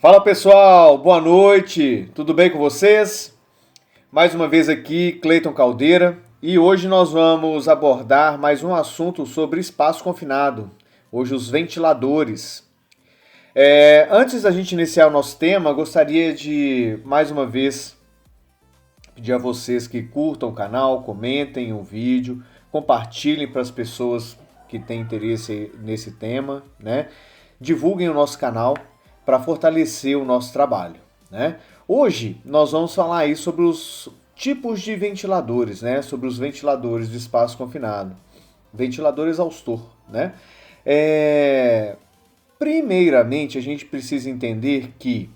Fala pessoal, boa noite, tudo bem com vocês? Mais uma vez aqui, Cleiton Caldeira, e hoje nós vamos abordar mais um assunto sobre espaço confinado, hoje os ventiladores. Antes da gente iniciar o nosso tema, gostaria de mais uma vez pedir a vocês que curtam o canal, comentem o vídeo, compartilhem para as pessoas que têm interesse nesse tema, né? Divulguem o nosso canal para fortalecer o nosso trabalho, né? Hoje nós vamos falar aí sobre os tipos de ventiladores, né? Sobre os ventiladores de espaço confinado, ventilador exaustor, né? É... Primeiramente, a gente precisa entender que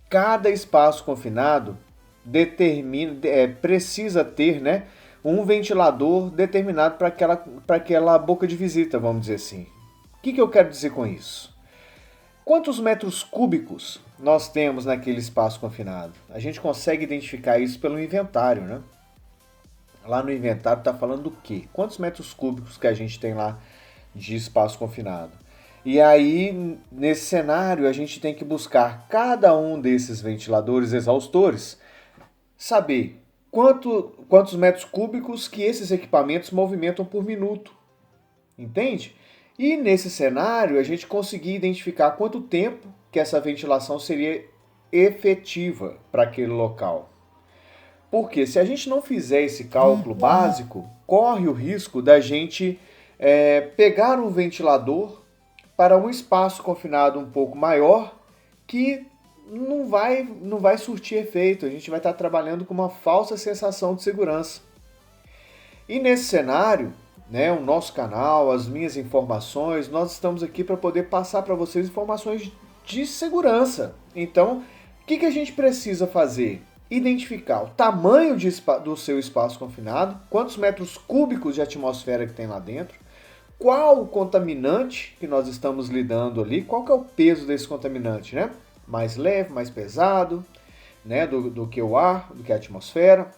cada espaço confinado precisa ter, né, um ventilador determinado para aquela boca de visita, vamos dizer assim. O que eu quero dizer com isso? Quantos metros cúbicos nós temos naquele espaço confinado? A gente consegue identificar isso pelo inventário, né? Lá no inventário está falando do quê? Quantos metros cúbicos que a gente tem lá de espaço confinado? E aí, nesse cenário, a gente tem que buscar cada um desses ventiladores exaustores, saber quantos metros cúbicos que esses equipamentos movimentam por minuto, entende? E nesse cenário, a gente conseguir identificar quanto tempo que essa ventilação seria efetiva para aquele local. Porque se a gente não fizer esse cálculo básico, corre o risco da gente pegar um ventilador para um espaço confinado um pouco maior que não vai surtir efeito. A gente vai estar trabalhando com uma falsa sensação de segurança. E nesse cenário, né, o nosso canal, as minhas informações, nós estamos aqui para poder passar para vocês informações de segurança. Então, o que a gente precisa fazer? Identificar o tamanho do seu espaço confinado, quantos metros cúbicos de atmosfera que tem lá dentro, qual o contaminante que nós estamos lidando ali, qual que é o peso desse contaminante, né? Mais leve, mais pesado, né, do que o ar, do que a atmosfera.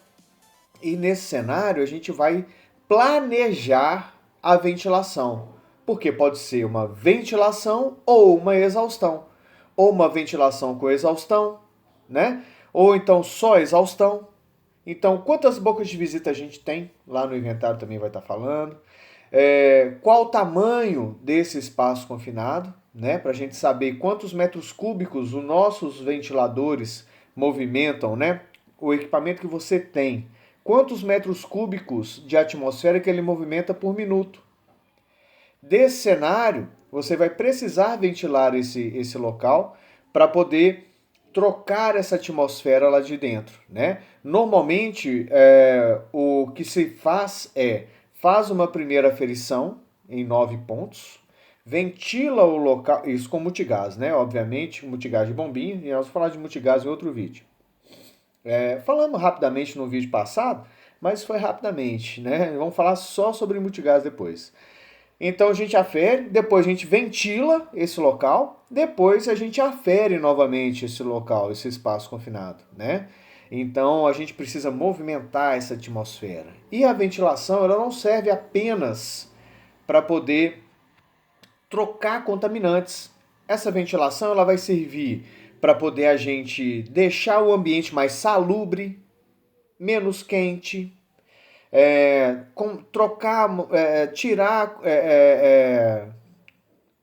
E nesse cenário a gente vai planejar a ventilação, porque pode ser uma ventilação ou uma exaustão, ou uma ventilação com exaustão, né? Ou então só exaustão. Então, quantas bocas de visita a gente tem? Lá no inventário também vai estar falando. Qual o tamanho desse espaço confinado, né? Para a gente saber quantos metros cúbicos os nossos ventiladores movimentam, né? O equipamento que você tem. Quantos metros cúbicos de atmosfera que ele movimenta por minuto. Desse cenário, você vai precisar ventilar esse local para poder trocar essa atmosfera lá de dentro, né? Normalmente, o que se faz uma primeira aferição em 9 pontos, ventila o local, isso com multigás, né? Obviamente, multigás de bombinha, e nós vamos falar de multigás em outro vídeo. Falamos rapidamente no vídeo passado, mas foi rapidamente, né? Vamos falar só sobre multigás depois. Então a gente afere, depois a gente ventila esse local, depois a gente afere novamente esse local, esse espaço confinado, né? Então a gente precisa movimentar essa atmosfera. E a ventilação, ela não serve apenas para poder trocar contaminantes. Essa ventilação, ela vai servir para poder a gente deixar o ambiente mais salubre, menos quente, tirar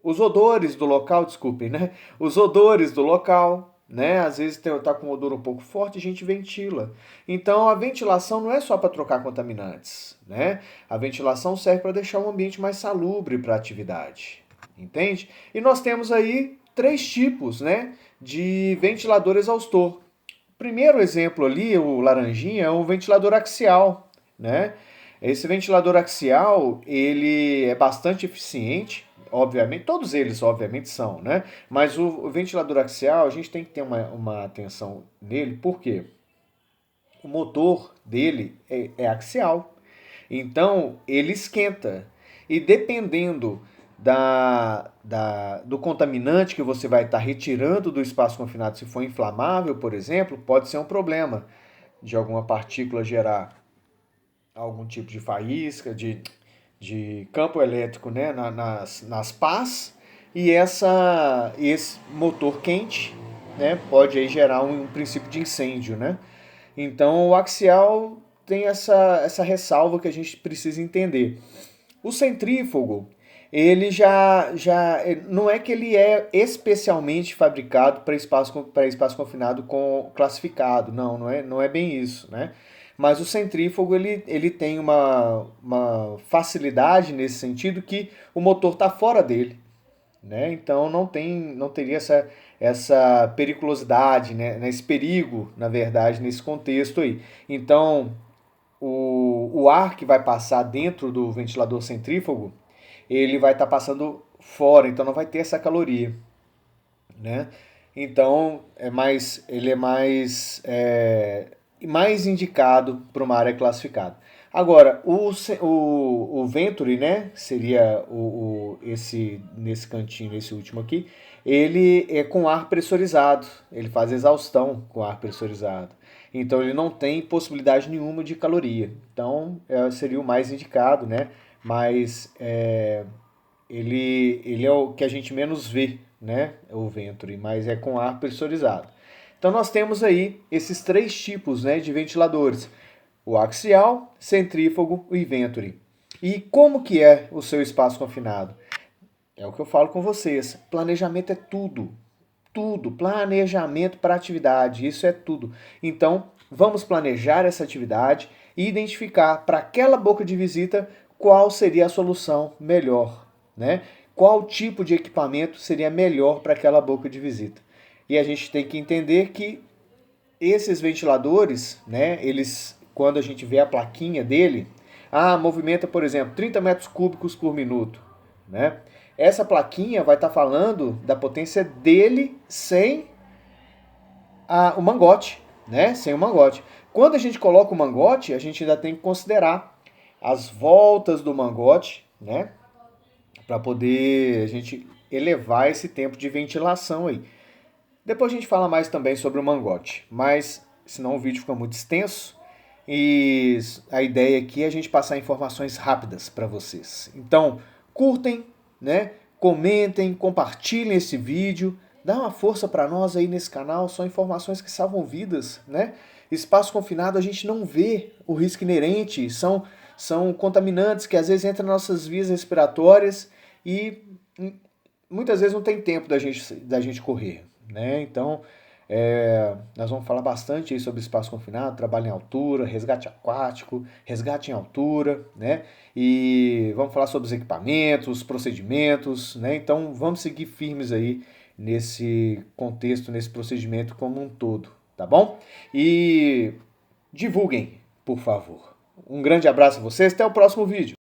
os odores do local, desculpem, né? Os odores do local, né? Às vezes tá com um odor um pouco forte, a gente ventila. Então a ventilação não é só para trocar contaminantes, né? A ventilação serve para deixar o ambiente mais salubre para a atividade, entende? E nós temos aí 3 tipos, né, de ventilador exaustor. O primeiro exemplo ali, o laranjinha, é um ventilador axial, né? Esse ventilador axial, ele é bastante eficiente, obviamente, todos eles obviamente são, né? Mas o ventilador axial, a gente tem que ter uma atenção nele, por quê? O motor dele é axial, então ele esquenta. E dependendo do contaminante que você vai estar retirando do espaço confinado, se for inflamável, por exemplo, pode ser um problema de alguma partícula gerar algum tipo de faísca, de campo elétrico, né, nas pás, e esse motor quente né, pode aí gerar um princípio de incêndio, né? Então o axial tem essa ressalva que a gente precisa entender. O centrífugo, ele já não é que ele é especialmente fabricado para espaço confinado com classificado, não é bem isso, né? Mas o centrífugo ele tem uma facilidade nesse sentido que o motor está fora dele, né? Então não teria essa periculosidade, né? Esse perigo, na verdade, nesse contexto aí. Então o ar que vai passar dentro do ventilador centrífugo, ele vai estar passando fora, então não vai ter essa caloria, né? Então ele é mais indicado para uma área classificada. Agora, o Venturi, né, seria esse nesse cantinho, esse último aqui, ele é com ar pressurizado, ele faz exaustão com ar pressurizado. Então ele não tem possibilidade nenhuma de caloria. Então seria o mais indicado, né? Mas ele é o que a gente menos vê, né? O Venturi, mas é com ar pressurizado. Então nós temos aí esses três tipos, né, de ventiladores: o axial, centrífugo e Venturi. E como que é o seu espaço confinado? É o que eu falo com vocês. Planejamento é tudo. Tudo. Planejamento para atividade. Isso é tudo. Então, vamos planejar essa atividade e identificar para aquela boca de visita qual seria a solução melhor, né? Qual tipo de equipamento seria melhor para aquela boca de visita. E a gente tem que entender que esses ventiladores, né, eles, quando a gente vê a plaquinha dele, movimenta, por exemplo, 30 metros cúbicos por minuto, né? Essa plaquinha vai estar falando da potência dele sem o mangote, né? Sem o mangote. Quando a gente coloca o mangote, a gente ainda tem que considerar as voltas do mangote, né? Para poder a gente elevar esse tempo de ventilação aí. Depois a gente fala mais também sobre o mangote, mas senão o vídeo fica muito extenso e a ideia aqui é a gente passar informações rápidas para vocês. Então, curtem, né? Comentem, compartilhem esse vídeo, dá uma força para nós aí nesse canal, são informações que salvam vidas, né? Espaço confinado a gente não vê o risco inerente, são contaminantes que às vezes entram nas nossas vias respiratórias e muitas vezes não tem tempo da gente correr, né? Então, nós vamos falar bastante aí sobre espaço confinado, trabalho em altura, resgate aquático, resgate em altura, né? E vamos falar sobre os equipamentos, procedimentos, né? Então, vamos seguir firmes aí nesse contexto, nesse procedimento como um todo, tá bom? E divulguem, por favor. Um grande abraço a vocês, até o próximo vídeo.